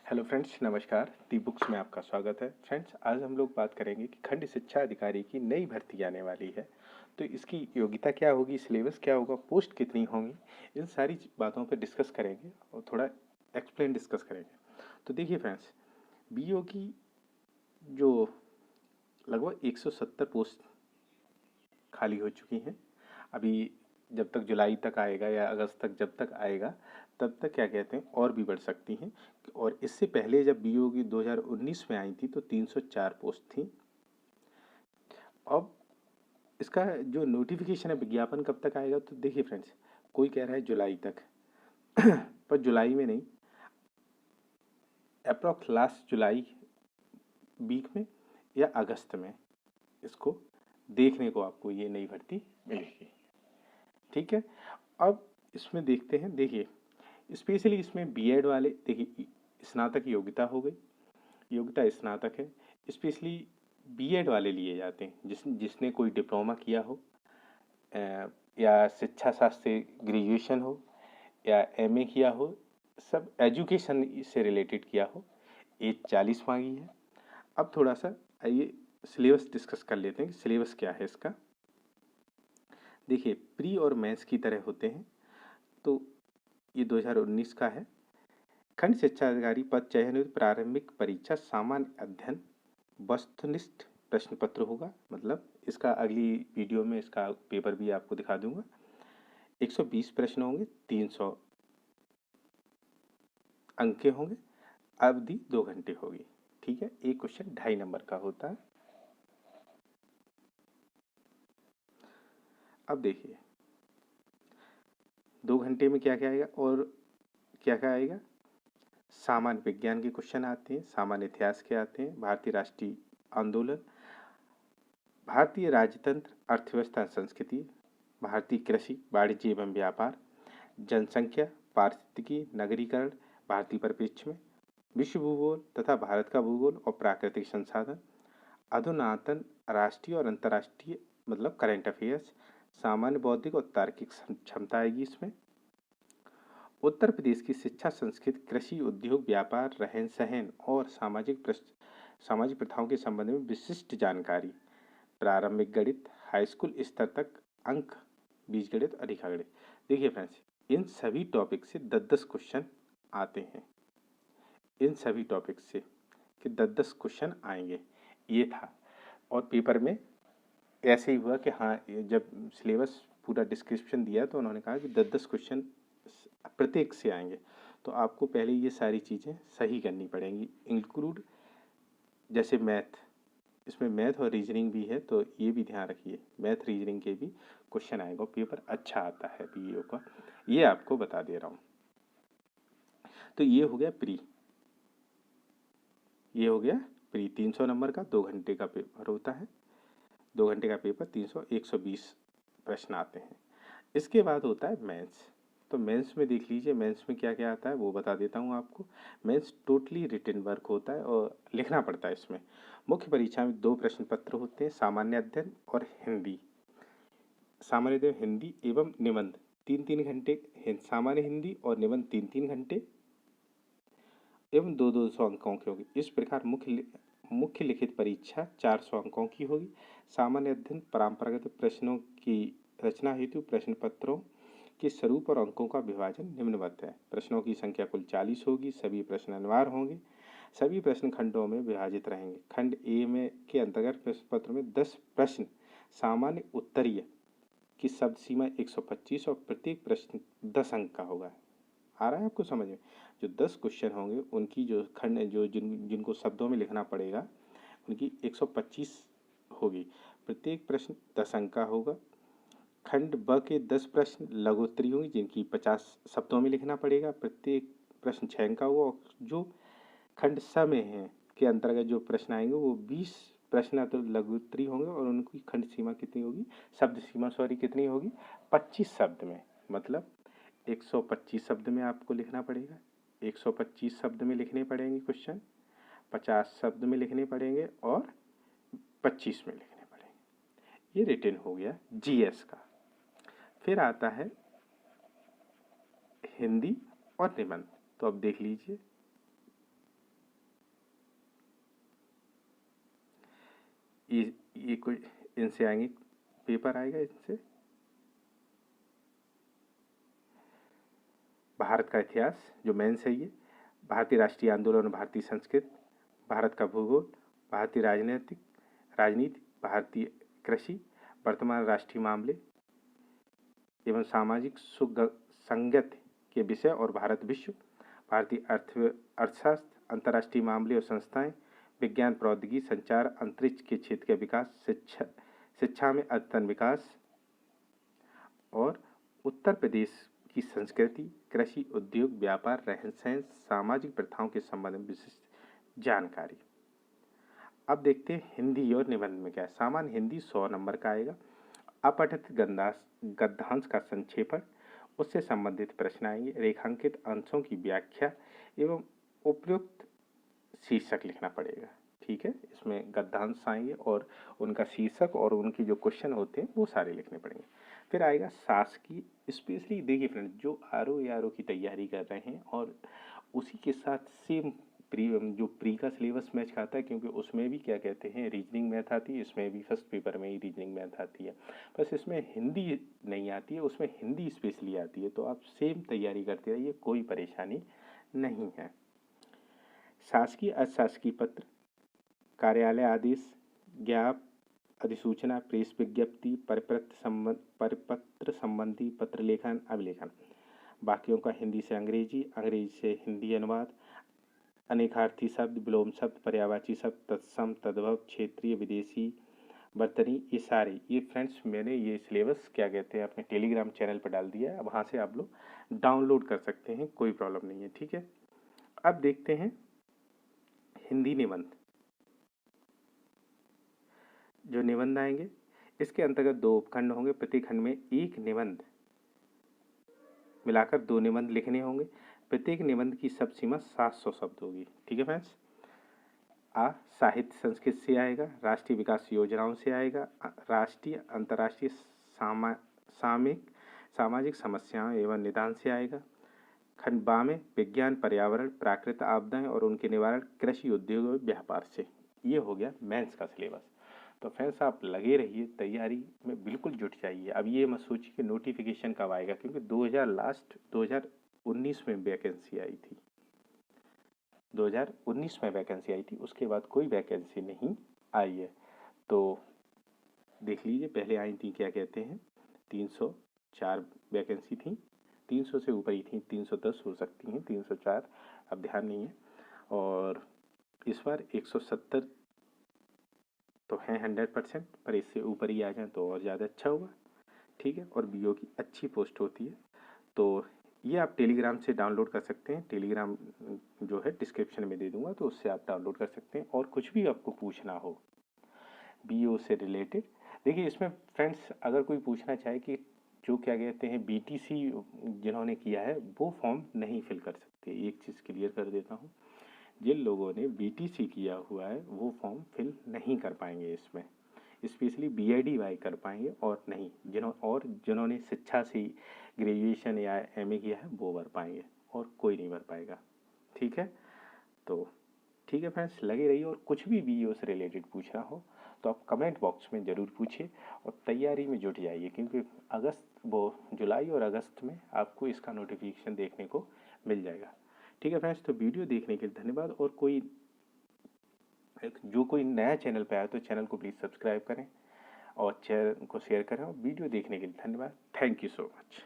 Hello friends, नमस्कार। दी books में आपका स्वागत है। फ्रेंड्स, आज हम लोग बात करेंगे कि खंड शिक्षा अधिकारी की नई भर्ती आने वाली है। तो इसकी योग्यता क्या होगी, सिलेबस क्या होगा, पोस्ट कितनी होंगी, इन सारी बातों पर डिस्कस करेंगे और थोड़ा एक्सप्लेन डिस्कस करेंगे। तो देखिए फ्रेंड्स, बीईओ की जो लगभग 170 पोस्ट खाली हो चुकी हैं। अभी जब तक जुलाई तक आएगा या अगस्त तक जब तक आएगा तब तक क्या कहते हैं और भी बढ़ सकती हैं। और इससे पहले जब बीईओ की 2019 में आई थी तो 304 पोस्ट थी। अब इसका जो नोटिफिकेशन है, विज्ञापन कब तक आएगा, तो देखिए फ्रेंड्स, कोई कह रहा है जुलाई तक पर जुलाई में नहीं, अप्रॉक्स लास्ट जुलाई वीक में या अगस्त में इसको देखने को आपको ये नई भर्ती मिलेगी। ठीक है। अब इसमें देखते हैं। देखिए, स्पेशली इसमें बीएड वाले, देखिए स्नातक की योग्यता हो गई, योग्यता स्नातक है। स्पेशली बीएड वाले लिए जाते हैं जिसने कोई डिप्लोमा किया हो, या शिक्षा शास्त्र से ग्रेजुएशन हो या एमए किया हो, सब एजुकेशन से रिलेटेड किया हो। एज 40 मांगी है। अब थोड़ा सा आइए सिलेबस डिस्कस कर लेते हैं कि सिलेबस क्या है इसका। देखिए, प्री और मेंस की तरह होते हैं। तो ये 2019 का है। खंड शिक्षा अधिकारी पद चयन हेतु प्रारंभिक परीक्षा सामान्य अध्ययन वस्तुनिष्ठ प्रश्न पत्र होगा। मतलब इसका अगली वीडियो में इसका पेपर भी आपको दिखा दूंगा। 120 प्रश्न होंगे, 300 अंक के होंगे, अवधि 2 घंटे होगी। ठीक है। एक क्वेश्चन 2.5 नंबर का होता है। अब देखिए 2 घंटे में क्या क्या आएगा और क्या क्या आएगा। सामान्य विज्ञान के क्वेश्चन आते हैं, सामान्य इतिहास के आते हैं, भारतीय राष्ट्रीय आंदोलन, भारतीय राजतंत्र, अर्थव्यवस्था संस्कृति, भारतीय कृषि वाणिज्य एवं व्यापार, जनसंख्या, पारिस्थितिकी, नगरीकरण, भारतीय परिप्रेक्ष्य में, विश्व भूगोल तथा भारत का भूगोल और प्राकृतिक संसाधन, अधुनातन राष्ट्रीय और अंतर्राष्ट्रीय मतलब करंट अफेयर्स, सामान्य बौद्धिक और तार्किक क्षमता आएगी इसमें। उत्तर प्रदेश की शिक्षा, संस्कृति, कृषि, उद्योग, व्यापार, रहन सहन और सामाजिक प्रथाओं के संबंध में विशिष्ट जानकारी, प्रारंभिक गणित, हाई स्कूल स्तर तक अंक, बीजगणित और रेखागणित। देखिए फ्रेंड्स, इन सभी टॉपिक से 10-10 क्वेश्चन आते हैं। इन सभी टॉपिक से कि 10-10 क्वेश्चन आएंगे, ये था। और पेपर में ऐसे ही हुआ कि हाँ, जब सिलेबस पूरा डिस्क्रिप्शन दिया तो उन्होंने कहा कि 10-10 क्वेश्चन प्रत्येक से आएंगे। तो आपको पहले ये सारी चीज़ें सही करनी पड़ेंगी, इंक्लूड जैसे मैथ, इसमें मैथ और रीजनिंग भी है, तो ये भी ध्यान रखिए, मैथ रीजनिंग के भी क्वेश्चन आएगा। पेपर अच्छा आता है बीईओ का, ये आपको बता दे रहा हूँ। तो ये हो गया प्री, ये हो गया प्री। 300 नंबर का 2 घंटे का पेपर होता है। 2 घंटे का पेपर 300, 120 प्रश्न आते हैं। इसके बाद होता है मेंस। तो मेंस में देख लीजिए, मेंस में क्या क्या आता है वो बता देता हूँ आपको। मेंस टोटली रिटन वर्क होता है और लिखना पड़ता है इसमें। मुख्य परीक्षा में 2 प्रश्न पत्र होते हैं, सामान्य अध्ययन और हिंदी। सामान्य अध्ययन हिंदी एवं निबंध 3-3 घंटे, सामान्य हिंदी और निबंध 3-3 घंटे एवं 200 अंकों की होगी। इस प्रकार मुख्य लिखित परीक्षा 400 अंकों की होगी। सामान्य अध्ययन परंपरागत प्रश्नों की रचना हेतु प्रश्न पत्रों के स्वरूप और अंकों का विभाजन निम्नवत है। प्रश्नों की संख्या कुल 40 होगी। सभी प्रश्न अनिवार्य होंगे। सभी प्रश्न खंडों में विभाजित रहेंगे। खंड ए में के अंतर्गत प्रश्न पत्र में 10 प्रश्न सामान्य उत्तरीय की शब्द सीमा 125 और प्रत्येक प्रश्न 10 अंक का होगा। आ रहा है आपको समझ में। जो 10 क्वेश्चन होंगे उनकी जो खंड जो जिनको शब्दों में लिखना पड़ेगा उनकी 125 होगी। प्रत्येक प्रश्न 10 अंक का होगा। खंड ब के 10 प्रश्न लघु उत्तरीय होंगी जिनकी 50 शब्दों में लिखना पड़ेगा। प्रत्येक प्रश्न 6 अंक का होगा। और जो खंड स में है के अंतर्गत जो प्रश्न आएंगे वो 20 प्रश्न तो लघु उत्तरीय होंगे और उनकी खंड सीमा कितनी होगी, शब्द सीमा सॉरी कितनी होगी, 25 शब्द में। मतलब 125 शब्द में आपको लिखना पड़ेगा। 125 शब्द में लिखने पड़ेंगे क्वेश्चन, 50 शब्द में लिखने पड़ेंगे और 25 में लिखने पड़ेंगे। ये रिटन हो गया जीएस का। फिर आता है हिंदी और निबंध। तो अब देख लीजिए, कोई इनसे आएंगे, पेपर आएगा इनसे। भारत का इतिहास जो मेंस है ये, भारतीय राष्ट्रीय आंदोलन और भारतीय संस्कृति, भारत का भूगोल, भारतीय राजनीति, भारतीय कृषि, वर्तमान राष्ट्रीय मामले एवं सामाजिक संगति के विषय और भारत विश्व, भारतीय अर्थशास्त्र, अंतर्राष्ट्रीय मामले और संस्थाएं, विज्ञान प्रौद्योगिकी, संचार, अंतरिक्ष के क्षेत्र के विकास, शिक्षा में अद्यतन विकास और उत्तर प्रदेश की संस्कृति, कृषि, उद्योग, व्यापार, रहन सहन, सामाजिक प्रथाओं के संबंध में विशिष्ट जानकारी। अब देखते हैं हिंदी और निबंध में क्या है। सामान्य हिंदी 100 नंबर का आएगा। अपठित गद्यांश का संक्षेपण, उससे संबंधित प्रश्न आएंगे। रेखांकित अंशों की व्याख्या एवं उपयुक्त शीर्षक लिखना पड़ेगा। ठीक है, इसमें गद्यांश आएंगे और उनका शीर्षक और उनके जो क्वेश्चन होते हैं वो सारे लिखने पड़ेंगे। फिर आएगा शासकीय, स्पेशली देखिए फ्रेंड, जो आरओ की तैयारी कर रहे हैं और उसी के साथ सेम जो प्री का सिलेबस मैच खाता है, क्योंकि उसमें भी क्या कहते हैं रीजनिंग मैथ आती है, इसमें भी फर्स्ट पेपर में ही रीजनिंग मैथ आती है, बस इसमें हिंदी नहीं आती है, उसमें हिंदी स्पेशली आती है। तो आप सेम तैयारी करते रहिए, कोई परेशानी नहीं है। शासकीय अशासकीय पत्र, कार्यालय आदेश, ज्ञाप, अधिसूचना, प्रेस विज्ञप्ति, परिपत्र संबंधी पत्र लेखन, अभिलेखन, वाक्यों का हिंदी से अंग्रेजी, अंग्रेजी से हिंदी अनुवाद, अनेकार्थी शब्द, विलोम शब्द, पर्यायवाची शब्द, तत्सम, तद्भव, क्षेत्रीय, विदेशी, बर्तनी, ये सारे, ये फ्रेंड्स मैंने ये सिलेबस क्या कहते हैं अपने टेलीग्राम चैनल पर डाल दिया है, वहाँ से आप लोग डाउनलोड कर सकते हैं, कोई प्रॉब्लम नहीं है। ठीक है, अब देखते हैं हिंदी निबंध। जो निबंध आएंगे इसके अंतर्गत 2 उपखंड होंगे, प्रति खंड में 1 निबंध, मिलाकर 2 निबंध लिखने होंगे। प्रत्येक निबंध की शब्द सीमा 700 शब्द होगी। ठीक है फ्रेंड्स। साहित्य संस्कृत से आएगा, राष्ट्रीय विकास योजनाओं से आएगा, राष्ट्रीय अंतर्राष्ट्रीय सामाजिक समस्याओं एवं निदान से आएगा। खंड बा में विज्ञान, पर्यावरण, प्राकृतिक आपदाएं और उनके निवारण, कृषि, उद्योग और व्यापार से। ये हो गया मेंस का सिलेबस। तो फ्रेंड्स आप लगे रहिए, तैयारी में बिल्कुल जुट जाइए। अब ये मत सोचिए कि नोटिफिकेशन कब आएगा, क्योंकि 2019 में वैकेंसी आई थी, 2019 में वैकेंसी आई थी, उसके बाद कोई वैकेंसी नहीं आई है। तो देख लीजिए, पहले आई थी क्या कहते हैं 304 वैकेंसी थी, 300 से ऊपर ही थी, 310 हो सकती हैं, 304 अब ध्यान नहीं है। और इस बार 170 तो हैं 100%, पर इससे ऊपर ही आ जाए तो और ज़्यादा अच्छा होगा। ठीक है, और बीओ की अच्छी पोस्ट होती है। तो ये आप टेलीग्राम से डाउनलोड कर सकते हैं, टेलीग्राम जो है डिस्क्रिप्शन में दे दूंगा, तो उससे आप डाउनलोड कर सकते हैं। और कुछ भी आपको पूछना हो बीओ से रिलेटेड, देखिए इसमें फ्रेंड्स अगर कोई पूछना चाहे कि जो क्या कहते हैं बीटीसी जिन्होंने किया है वो फॉर्म नहीं फिल कर सकते, एक चीज़ क्लियर कर देता हूँ, जिन लोगों ने बीटीसी किया हुआ है वो फॉर्म फिल नहीं कर पाएंगे इसमें, स्पेशली बीएडीवाई कर पाएंगे, और नहीं जिन्होंने शिक्षा से ग्रेजुएशन या एमए किया है वो भर पाएंगे, और कोई नहीं भर पाएगा। ठीक है, तो ठीक है फ्रेंड्स, लगे रहिए। और कुछ भी बीईओ से रिलेटेड पूछना हो तो आप कमेंट बॉक्स में ज़रूर पूछिए और तैयारी में जुट जाइए, क्योंकि जुलाई और अगस्त में आपको इसका नोटिफिकेशन देखने को मिल जाएगा। ठीक है फ्रेंड्स, तो वीडियो देखने के लिए धन्यवाद। और जो कोई नया चैनल पे आया तो चैनल को प्लीज़ सब्सक्राइब करें और चैनल को शेयर करें, और वीडियो देखने के लिए धन्यवाद। Thank you so much.